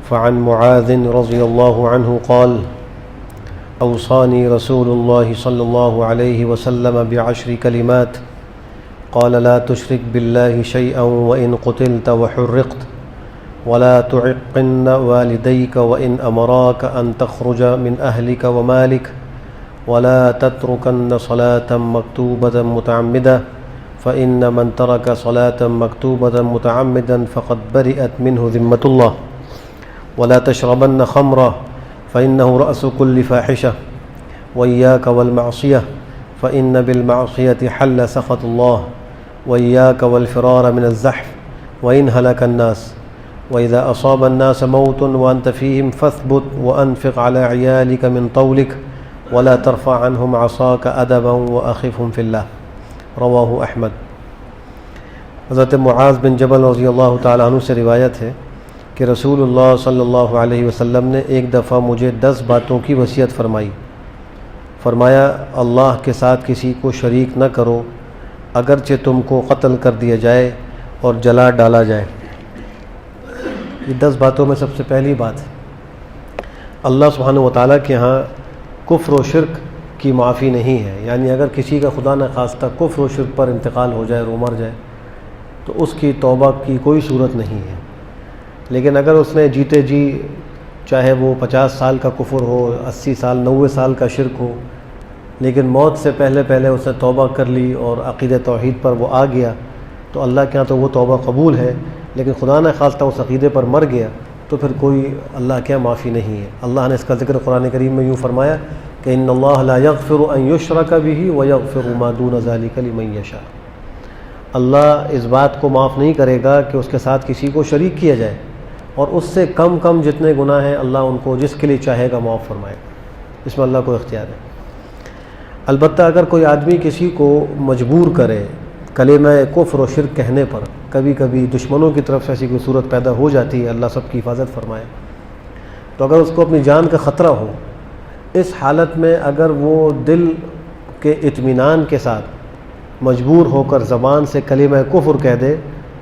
فعن معاذ رضي الله عنه قال أوصاني رسول الله صلى الله عليه وسلم ب10 كلمات قال لا تشرك بالله شيئا وإن قتلت وحرقت ولا تعقن والديك وإن أمراك أن تخرج من أهلك ومالك ولا تتركن صلاة مكتوبة متعمدة فإن من ترك صلاة مكتوبة متعمدا فقد برئت منه ذمة الله ولا تشربن خمرا فإنه رأس كل فاحشة وإياك والمعصية فإن بالمعصية حل سخط الله وإياك والفرار من الزحف وإن هلك الناس وإذا أصاب الناس موت وأنت فيهم فاثبت وأنفق على عيالك من طولك ولا ترفع عنهم عصاك أدبا وأخفهم في الله رواہ احمد۔ حضرت معاذ بن جبل رضی اللہ تعالیٰ عنہ سے روایت ہے کہ رسول اللہ صلی اللہ علیہ وسلم نے ایک دفعہ مجھے 10 باتوں کی وصیت فرمائی۔ فرمایا اللہ کے ساتھ کسی کو شریک نہ کرو اگرچہ تم کو قتل کر دیا جائے اور جلا ڈالا جائے۔ یہ 10 باتوں میں سب سے پہلی بات ہے اللہ سبحانہ وتعالیٰ کے ہاں کفر و شرک کی معافی نہیں ہے، یعنی اگر کسی کا خدا نہ خواستہ کفر و شرک پر انتقال ہو جائے اور وہ مر جائے تو اس کی توبہ کی کوئی صورت نہیں ہے۔ لیکن اگر اس نے جیتے جی چاہے وہ 50 سال کا کفر ہو، 80 سال 90 سال کا شرک ہو، لیکن موت سے پہلے اس نے توبہ کر لی اور عقیدہ توحید پر وہ آ گیا تو اللہ کے ہاں تو وہ توبہ قبول ہے، لیکن خدا نہ خواستہ اس عقیدے پر مر گیا تو پھر کوئی اللہ کے ہاں معافی نہیں ہے۔ اللہ نے اس کا ذکر قرآن کریم میں یوں فرمایا کہ ان اللہ لا یغفر ان یشرک بہ ویغفر ما دون ذلک لمن یشاء۔ اللہ اس بات کو معاف نہیں کرے گا کہ اس کے ساتھ کسی کو شریک کیا جائے، اور اس سے کم جتنے گناہ ہیں اللہ ان کو جس کے لیے چاہے گا معاف فرمائے گا، اس میں اللہ کو اختیار ہے۔ البتہ اگر کوئی آدمی کسی کو مجبور کرے کلمہ کفر و شرک کہنے پر، کبھی کبھی دشمنوں کی طرف سے ایسی کوئی صورت پیدا ہو جاتی ہے، اللہ سب کی حفاظت فرمائے، تو اگر اس کو اپنی جان کا خطرہ ہو، اس حالت میں اگر وہ دل کے اطمینان کے ساتھ مجبور ہو کر زبان سے کلمہ کفر کہہ دے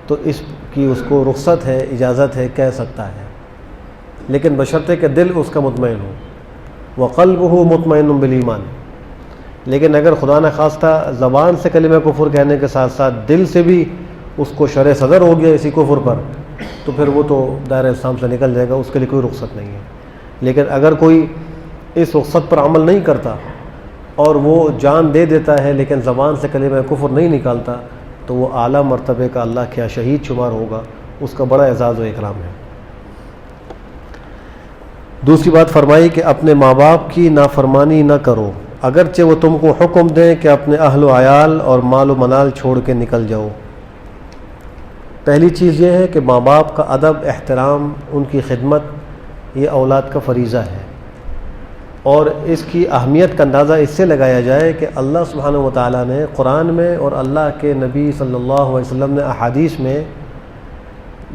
تو اس کی اس کو رخصت ہے، اجازت ہے، کہہ سکتا ہے، لیکن بشرطے کہ دل اس کا مطمئن ہو، وقلبہ مطمئن بالایمان۔ لیکن اگر خدا نہ خواستہ زبان سے کلمہ کفر کہنے کے ساتھ ساتھ دل سے بھی اس کو شرع صدر ہو گیا اسی کفر پر تو پھر وہ تو دائرہ اسلام سے نکل جائے گا، اس کے لیے کوئی رخصت نہیں ہے۔ لیکن اگر کوئی اس رخصت پر عمل نہیں کرتا اور وہ جان دے دیتا ہے لیکن زبان سے کلمہ کفر نہیں نکالتا تو وہ اعلیٰ مرتبے کا اللہ کے شہید شمار ہوگا، اس کا بڑا اعزاز و اکرام ہے۔ دوسری بات فرمائی کہ اپنے ماں باپ کی نافرمانی نہ کرو اگرچہ وہ تم کو حکم دیں کہ اپنے اہل و عیال اور مال و منال چھوڑ کے نکل جاؤ۔ پہلی چیز یہ ہے کہ ماں باپ کا ادب، احترام، ان کی خدمت یہ اولاد کا فریضہ ہے، اور اس کی اہمیت کا اندازہ اس سے لگایا جائے کہ اللہ سبحانہ وتعالیٰ نے قرآن میں اور اللہ کے نبی صلی اللہ علیہ وسلم نے احادیث میں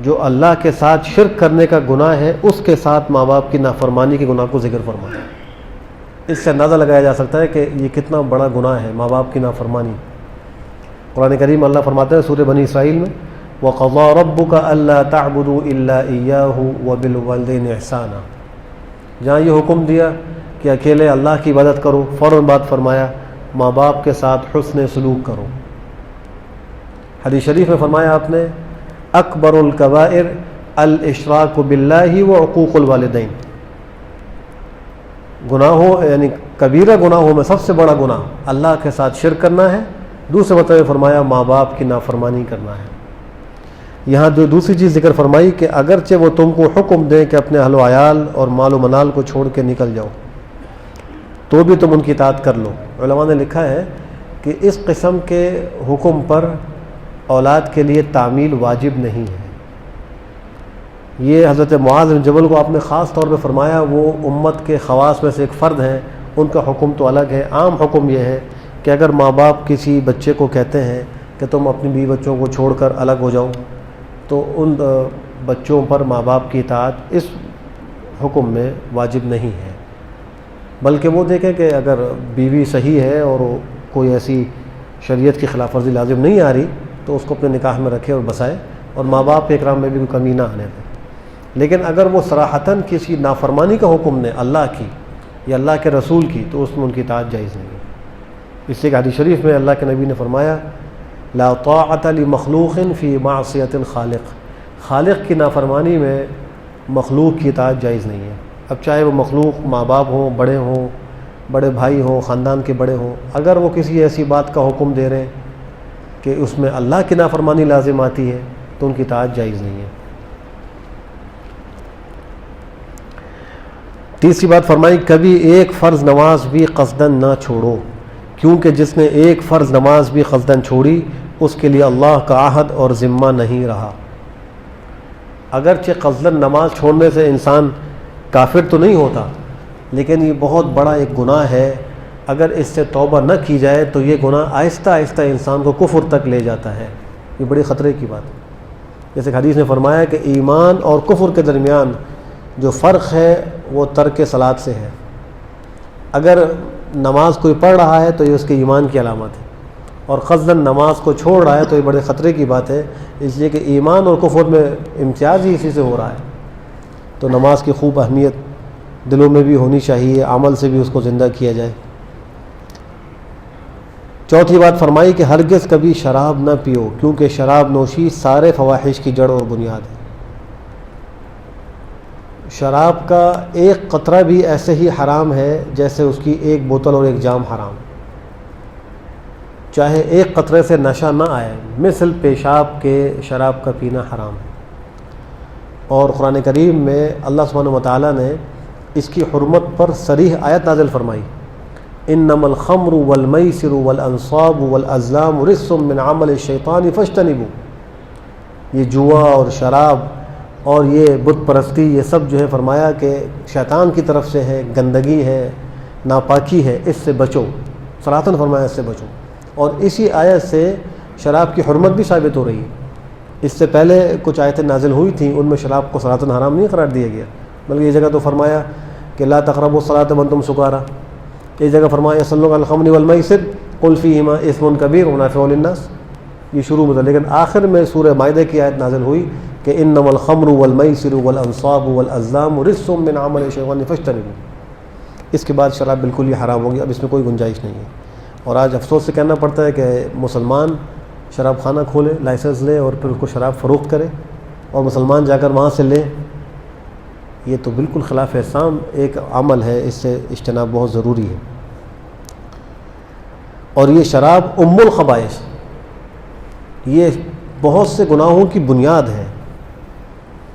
جو اللہ کے ساتھ شرک کرنے کا گناہ ہے اس کے ساتھ ماں باپ کی نافرمانی کے گناہ کو ذکر فرمایا۔ اس سے اندازہ لگایا جا سکتا ہے کہ یہ کتنا بڑا گناہ ہے ماں باپ کی نافرمانی۔ قرآن کریم اللہ فرماتے ہیں سورہ بنی اسرائیل میں وَقَضَىٰ رَبُّكَ أَلَّا تَعْبُدُوا إِلَّا إِيَّاهُ وَبِالْوَالِدَيْنِ إِحْسَانًا۔ جہاں یہ حکم دیا کہ اکیلے اللہ کی عبادت کرو، فوراً بعد فرمایا ماں باپ کے ساتھ حسن سلوک کرو۔ حدیث شریف میں فرمایا آپ نے اکبر الکبائر الاشراک باللہ وعقوق الوالدین، گناہوں یعنی کبیرہ گناہوں میں سب سے بڑا گناہ اللہ کے ساتھ شرک کرنا ہے، دوسرے مرتبہ فرمایا ماں باپ کی نافرمانی کرنا ہے۔ یہاں دوسری چیز ذکر فرمائی کہ اگرچہ وہ تم کو حکم دیں کہ اپنے اہل و عیال اور مال و منال کو چھوڑ کے نکل جاؤ تو بھی تم ان کی اطاعت کر لو۔ علماء نے لکھا ہے کہ اس قسم کے حکم پر اولاد کے لیے تعمیل واجب نہیں ہے۔ یہ حضرت معاذ بن جبل کو آپ نے خاص طور پہ فرمایا، وہ امت کے خواص میں سے ایک فرد ہیں، ان کا حکم تو الگ ہے۔ عام حکم یہ ہے کہ اگر ماں باپ کسی بچے کو کہتے ہیں کہ تم اپنی بیوی بچوں کو چھوڑ کر الگ ہو جاؤ تو ان بچوں پر ماں باپ کی اطاعت اس حکم میں واجب نہیں ہے، بلکہ وہ دیکھیں کہ اگر بیوی صحیح ہے اور کوئی ایسی شریعت کی خلاف ورزی لازم نہیں آ رہی تو اس کو اپنے نکاح میں رکھے اور بسائے، اور ماں باپ کے اکرام میں بھی کوئی کمی نہ آنے دے۔ لیکن اگر وہ صراحتاً کسی نافرمانی کا حکم دیں اللہ کی یا اللہ کے رسول کی تو اس میں ان کی اطاعت جائز نہیں ہے۔ اس لیے کہ حدیث شریف میں اللہ کے نبی نے فرمایا لا طاعت لمخلوق فی معصیۃ الخالق، خالق کی نافرمانی میں مخلوق کی اطاعت جائز نہیں ہے۔ اب چاہے وہ مخلوق ماں باپ ہوں، بڑے بھائی ہوں، خاندان کے بڑے ہوں، اگر وہ کسی ایسی بات کا حکم دے رہے ہیں کہ اس میں اللہ کی نافرمانی لازم آتی ہے تو ان کی اطاعت جائز نہیں ہے۔ تیسری بات فرمائی کبھی ایک فرض نماز بھی قصداً نہ چھوڑو، کیونکہ جس نے ایک فرض نماز بھی قصداً چھوڑی اس کے لیے اللہ کا عہد اور ذمہ نہیں رہا۔ اگرچہ قصداً نماز چھوڑنے سے انسان کافر تو نہیں ہوتا، لیکن یہ بہت بڑا ایک گناہ ہے۔ اگر اس سے توبہ نہ کی جائے تو یہ گناہ آہستہ آہستہ انسان کو کفر تک لے جاتا ہے۔ یہ بڑی خطرے کی بات ہے۔ جیسے کہ حدیث نے فرمایا کہ ایمان اور کفر کے درمیان جو فرق ہے وہ ترک صلاۃ سے ہے۔ اگر نماز کوئی پڑھ رہا ہے تو یہ اس کے ایمان کی علامت ہے، اور قصداً نماز کو چھوڑ رہا ہے تو یہ بڑے خطرے کی بات ہے، اس لیے کہ ایمان اور کفر میں امتیاز ہی اسی سے ہو رہا ہے۔ تو نماز کی خوب اہمیت دلوں میں بھی ہونی چاہیے، عمل سے بھی اس کو زندہ کیا جائے۔ چوتھی بات فرمائی کہ ہرگز کبھی شراب نہ پیو، کیونکہ شراب نوشی سارے فواحش کی جڑ اور بنیاد ہے۔ شراب کا ایک قطرہ بھی ایسے ہی حرام ہے جیسے اس کی ایک بوتل اور ایک جام حرام، چاہے ایک قطرے سے نشہ نہ آئے، مثل پیشاب کے شراب کا پینا حرام ہے۔ اور قرآن کریم میں اللہ سبحانہ وتعالیٰ نے اس کی حرمت پر صریح آیت نازل فرمائی، انما الخمر والمیسر والانصاب والازلام رجس من عمل الشیطان فاجتنبوہ، یہ جوا اور شراب اور یہ بت پرستی، یہ سب جو ہے فرمایا کہ شیطان کی طرف سے ہے، گندگی ہے، ناپاکی ہے، اس سے بچو، صراحتاً فرمایا اس سے بچو۔ اور اسی آیت سے شراب کی حرمت بھی ثابت ہو رہی ہے۔ اس سے پہلے کچھ آیتیں نازل ہوئی تھیں، ان میں شراب کو صراحتاً حرام نہیں قرار دیا گیا، بلکہ یہ جگہ تو فرمایا کہ لا تقربوا الصلاۃ وانتم سکارى، یہ جگہ فرمایا یصلون علی الخمر والمیسر قل فیہما اثم کبیر ومنافع للناس، یہ شروع میں تھا، لیکن آخر میں سورہ مائدہ کی آیت نازل ہوئی کہ انما الخمر والمیسر والانصاب والازلام رجس من عمل الشیطان فاجتنبوہ، اس کے بعد شراب بالکل ہی حرام ہوگی، اب اس میں کوئی گنجائش نہیں ہے۔ اور آج افسوس سے کہنا پڑتا ہے کہ مسلمان شراب خانہ کھولے، لائسنس لے اور پھر اس کو شراب فروخت کرے، اور مسلمان جا کر وہاں سے لے، یہ تو بالکل خلاف اسلام ایک عمل ہے، اس سے اجتناب بہت ضروری ہے۔ اور یہ شراب ام الخبائث، یہ بہت سے گناہوں کی بنیاد ہے۔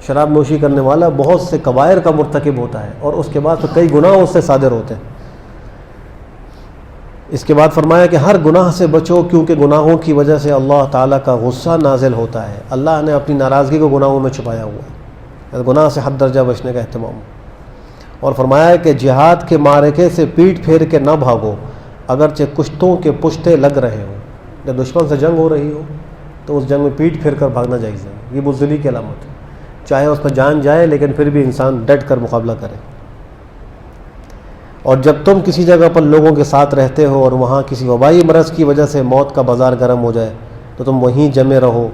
شراب نوشی کرنے والا بہت سے کبائر کا مرتکب ہوتا ہے، اور اس کے بعد تو کئی گناہ اس سے صادر ہوتے ہیں۔ اس کے بعد فرمایا کہ ہر گناہ سے بچو، کیونکہ گناہوں کی وجہ سے اللہ تعالیٰ کا غصہ نازل ہوتا ہے۔ اللہ نے اپنی ناراضگی کو گناہوں میں چھپایا ہوا ہے، گناہ سے حد درجہ بچنے کا اہتمام۔ اور فرمایا کہ جہاد کے معرکے سے پیٹ پھیر کے نہ بھاگو، اگرچہ کشتوں کے پشتے لگ رہے ہوں۔ جب دشمن سے جنگ ہو رہی ہو تو اس جنگ میں پیٹ پھیر کر بھاگنا جائز نہیں، یہ بزدلی کی علامت ہے، چاہے اس پر جان جائے لیکن پھر بھی انسان ڈٹ کر مقابلہ کرے۔ اور جب تم کسی جگہ پر لوگوں کے ساتھ رہتے ہو اور وہاں کسی وبائی مرض کی وجہ سے موت کا بازار گرم ہو جائے تو تم وہیں جمے رہو،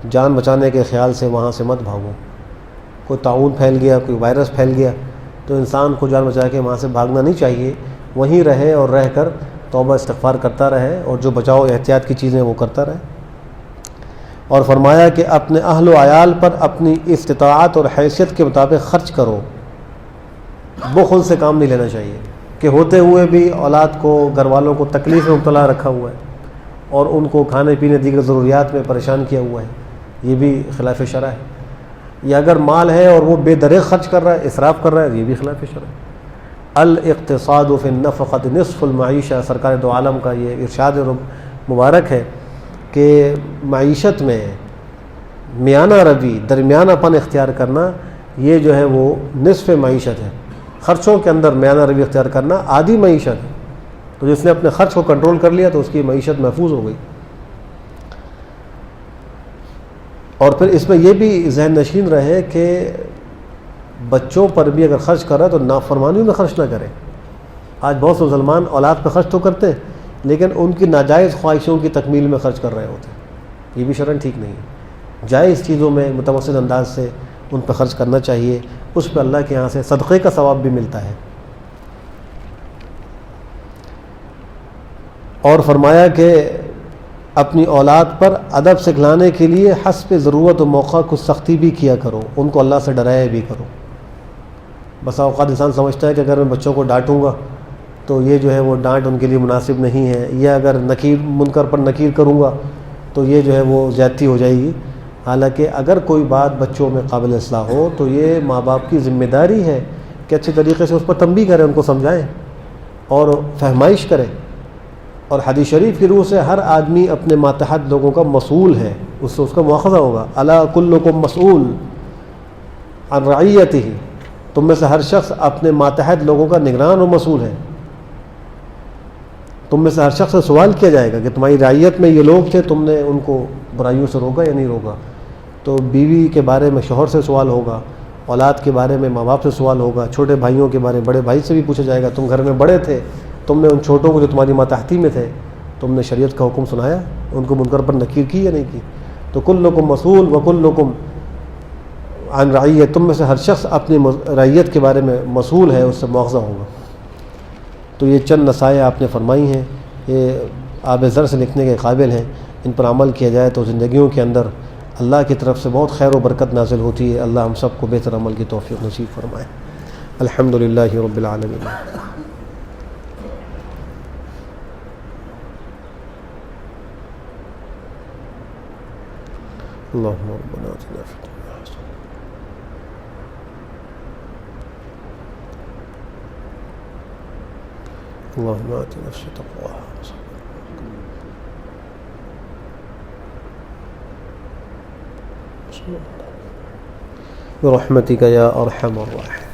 جان بچانے کے خیال سے وہاں سے مت بھاگو۔ کوئی طاعون پھیل گیا، کوئی وائرس پھیل گیا تو انسان کو جان بچا کے وہاں سے بھاگنا نہیں چاہیے، وہیں رہے اور رہ کر توبہ استغفار کرتا رہے، اور جو بچاؤ احتیاط کی چیزیں وہ کرتا رہے۔ اور فرمایا کہ اپنے اہل و عیال پر اپنی استطاعت اور حیثیت کے مطابق خرچ کرو، بخل سے کام نہیں لینا چاہیے کہ ہوتے ہوئے بھی اولاد کو، گھر والوں کو تکلیف میں مبتلا رکھا ہوا ہے اور ان کو کھانے پینے دیگر ضروریات میں پریشان کیا ہوا ہے، یہ بھی خلاف شرع ہے۔ یا اگر مال ہے اور وہ بے دریغ خرچ کر رہا ہے، اسراف کر رہا ہے، یہ بھی خلاف شرع ہے۔ الاقتصاد فی النفقۃ نصف المعیشہ، سرکار دو عالم کا یہ ارشاد مبارک ہے کہ معیشت میں میانہ روی، درمیانہ پن اختیار کرنا، یہ جو ہے وہ نصف معیشت ہے۔ خرچوں کے اندر میانہ روی اختیار کرنا آدھی معیشت ہے، تو جس نے اپنے خرچ کو کنٹرول کر لیا تو اس کی معیشت محفوظ ہو گئی۔ اور پھر اس میں یہ بھی ذہن نشین رہے کہ بچوں پر بھی اگر خرچ کر رہا ہے تو نافرمانیوں میں خرچ نہ کرے۔ آج بہت سے مسلمان اولاد پہ خرچ تو کرتے ہیں لیکن ان کی ناجائز خواہشوں کی تکمیل میں خرچ کر رہے ہوتے ہیں، یہ بھی شرعاً ٹھیک نہیں ہے۔ جائز چیزوں میں متوسط انداز سے ان پہ خرچ کرنا چاہیے، اس پہ اللہ کے یہاں سے صدقے کا ثواب بھی ملتا ہے۔ اور فرمایا کہ اپنی اولاد پر ادب سکھلانے کے لیے حسب ضرورت و موقع کچھ سختی بھی کیا کرو، ان کو اللہ سے ڈرایا بھی کرو۔ بسا اوقات انسان سمجھتا ہے کہ اگر میں بچوں کو ڈانٹوں گا تو یہ جو ہے وہ ڈانٹ ان کے لیے مناسب نہیں ہے، یا اگر نکیر منکر پر نکیر کروں گا تو یہ جو ہے وہ زیادتی ہو جائے گی۔ حالانکہ اگر کوئی بات بچوں میں قابل اصلاح ہو تو یہ ماں باپ کی ذمہ داری ہے کہ اچھے طریقے سے اس پر تنبیہ کریں، ان کو سمجھائیں اور فہمائش کریں۔ اور حدیث شریف کی روح سے ہر آدمی اپنے ماتحت لوگوں کا مسئول ہے، اس سے اس کا مواخذہ ہوگا۔ الا کلکم مسئول عن رعیتہ، تم میں سے ہر شخص اپنے ماتحت لوگوں کا نگران اور مسئول ہے۔ تم میں سے ہر شخص سے سوال کیا جائے گا کہ تمہاری رعیت میں یہ لوگ تھے، تم نے ان کو برائیوں سے روکا یا نہیں روکا۔ تو بیوی کے بارے میں شوہر سے سوال ہوگا، اولاد کے بارے میں ماں باپ سے سوال ہوگا، چھوٹے بھائیوں کے بارے میں بڑے بھائی سے بھی پوچھا جائے گا، تم گھر میں بڑے تھے، تم نے ان چھوٹوں کو جو تمہاری ماتحتی میں تھے تم نے شریعت کا حکم سنایا، ان کو منکر پر نکیر کی یا نہیں کی۔ تو کلکم مسئول وکلکم عن رعیت، تم میں سے ہر شخص اپنی رعیت کے بارے میں مسئول ہے، اس سے مواخذہ ہوگا۔ تو یہ چند نصائح آپ نے فرمائی ہیں، یہ آب زر سے لکھنے کے قابل ہیں، ان پر عمل کیا جائے تو زندگیوں کے اندر اللہ کی طرف سے بہت خیر و برکت نازل ہوتی ہے۔ اللہ ہم سب کو بہتر عمل کی توفیق نصیب فرمائے۔ الحمدللہ رب العالمین۔ اللهم ربنا آتنا في الدنيا حسنة اللهم آت نفسي تقواها برحمتك يا أرحم الراحمين۔